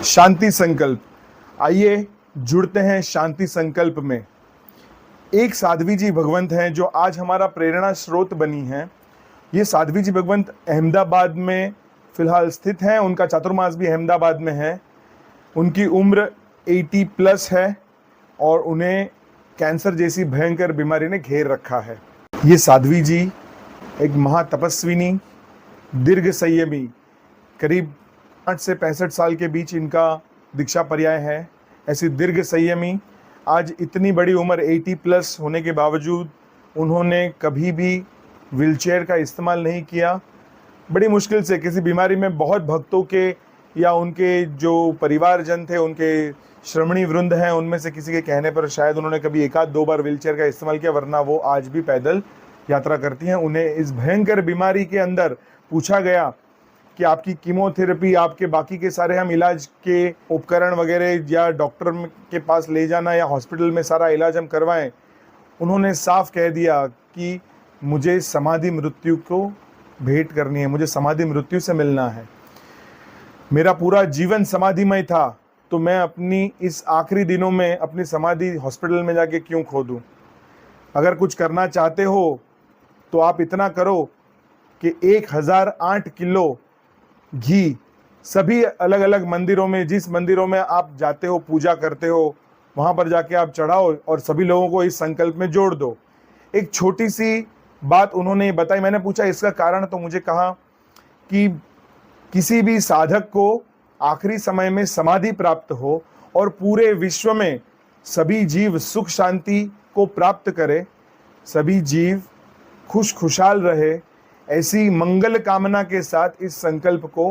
शांति संकल्प। आइए जुड़ते हैं शांति संकल्प में। एक साध्वी जी भगवंत हैं जो आज हमारा प्रेरणा स्रोत बनी हैं। ये साध्वी जी भगवंत अहमदाबाद में फिलहाल स्थित हैं। उनका चातुर्मास भी अहमदाबाद में है। उनकी उम्र 80 प्लस है और उन्हें कैंसर जैसी भयंकर बीमारी ने घेर रखा है। ये साध्वी जी एक महातपस्विनी, दीर्घ संयमी, करीब 8 से 65 साल के बीच इनका दीक्षा पर्याय है। ऐसी दीर्घ संयमी आज इतनी बड़ी उम्र 80 प्लस होने के बावजूद उन्होंने कभी भी व्हीलचेयर का इस्तेमाल नहीं किया। बड़ी मुश्किल से किसी बीमारी में बहुत भक्तों के या उनके जो परिवारजन थे, उनके श्रमणी वृंद हैं, उनमें से किसी के कहने पर शायद उन्होंने कभी एक आध दो बार व्हीलचेयर का इस्तेमाल किया, वरना वो आज भी पैदल यात्रा करती हैं। उन्हें इस भयंकर बीमारी के अंदर पूछा गया कि आपकी कीमोथेरेपी, आपके बाकी के सारे हम इलाज के उपकरण वगैरह या डॉक्टर के पास ले जाना या हॉस्पिटल में सारा इलाज हम करवाएं। उन्होंने साफ कह दिया कि मुझे समाधि मृत्यु को भेंट करनी है, मुझे समाधि मृत्यु से मिलना है। मेरा पूरा जीवन समाधिमय था, तो मैं अपनी इस आखिरी दिनों में अपनी समाधि हॉस्पिटल में जाके क्यों खो दूं? अगर कुछ करना चाहते हो तो आप इतना करो कि 1008 किलो घी सभी अलग अलग मंदिरों में, जिस मंदिरों में आप जाते हो, पूजा करते हो, वहाँ पर जाके आप चढ़ाओ और सभी लोगों को इस संकल्प में जोड़ दो। एक छोटी सी बात उन्होंने बताई। मैंने पूछा इसका कारण, तो मुझे कहा कि किसी भी साधक को आखिरी समय में समाधि प्राप्त हो और पूरे विश्व में सभी जीव सुख शांति को प्राप्त करे, सभी जीव खुशहाल रहे, ऐसी मंगल कामना के साथ इस संकल्प को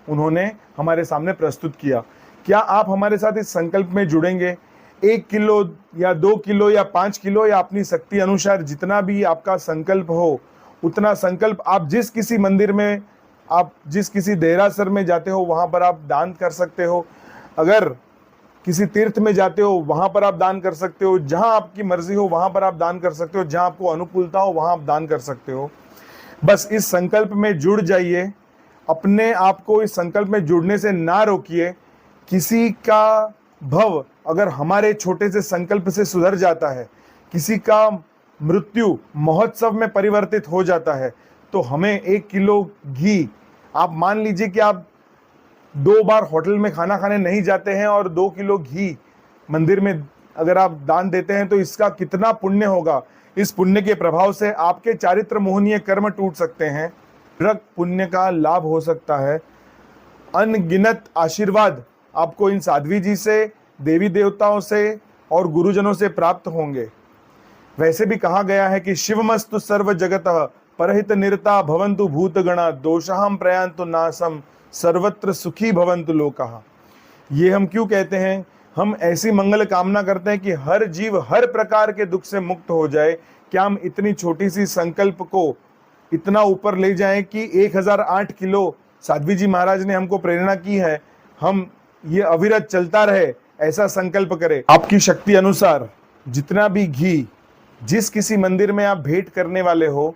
उन्होंने हमारे सामने प्रस्तुत किया। क्या आप हमारे साथ इस संकल्प में जुड़ेंगे? 1 किलो या 2 किलो या 5 किलो या अपनी शक्ति अनुसार जितना भी आपका संकल्प हो, उतना संकल्प आप जिस किसी मंदिर में, आप जिस किसी देरासर में जाते हो वहाँ पर आप दान कर सकते हो। अगर किसी तीर्थ में जाते हो वहाँ पर आप दान कर सकते हो। जहाँ आपकी मर्जी हो वहाँ पर आप दान कर सकते हो। जहाँ आपको अनुकूलता हो वहाँ आप दान कर सकते हो। बस इस संकल्प में जुड़ जाइए। अपने आप को इस संकल्प में जुड़ने से ना रोकिए। किसी का भव अगर हमारे छोटे से संकल्प से सुधर जाता है, किसी का मृत्यु महोत्सव में परिवर्तित हो जाता है, तो हमें 1 किलो घी, आप मान लीजिए कि आप 2 बार होटल में खाना खाने नहीं जाते हैं और 2 किलो घी मंदिर में अगर आप दान देते हैं तो इसका कितना पुण्य होगा। इस पुण्य के प्रभाव से आपके चारित्र मोहनीय कर्म टूट सकते हैं, रक्त पुण्य का लाभ हो सकता है। अनगिनत आशीर्वाद आपको इन साध्वी जी से, देवी देवताओं से और गुरुजनों से प्राप्त होंगे। वैसे भी कहा गया है कि शिवमस्तु सर्व जगतः परहित निरता भवन्तु भूतगणा दोषाहम प्रयान्तु नासम सर्वत्र सुखी भवन्तु लोकाः। ये हम क्यों कहते हैं? हम ऐसी मंगल कामना करते हैं कि हर जीव हर प्रकार के दुख से मुक्त हो जाए। क्या हम इतनी छोटी सी संकल्प को इतना ऊपर ले जाएं कि 1008 किलो साध्वी जी महाराज ने हमको प्रेरणा की है, हम ये अविरत चलता रहे, ऐसा संकल्प करें। आपकी शक्ति अनुसार जितना भी घी जिस किसी मंदिर में आप भेंट करने वाले हो,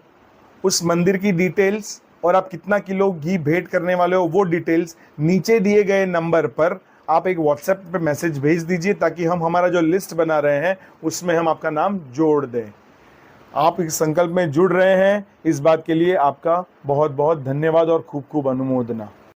उस मंदिर की डिटेल्स और आप कितना किलो घी भेंट करने वाले हो वो डिटेल्स नीचे दिए गए नंबर पर आप एक व्हाट्सएप पे मैसेज भेज दीजिए, ताकि हम हमारा जो लिस्ट बना रहे हैं उसमें हम आपका नाम जोड़ दें। आप इस संकल्प में जुड़ रहे हैं, इस बात के लिए आपका बहुत बहुत धन्यवाद और खूब खूब अनुमोदना।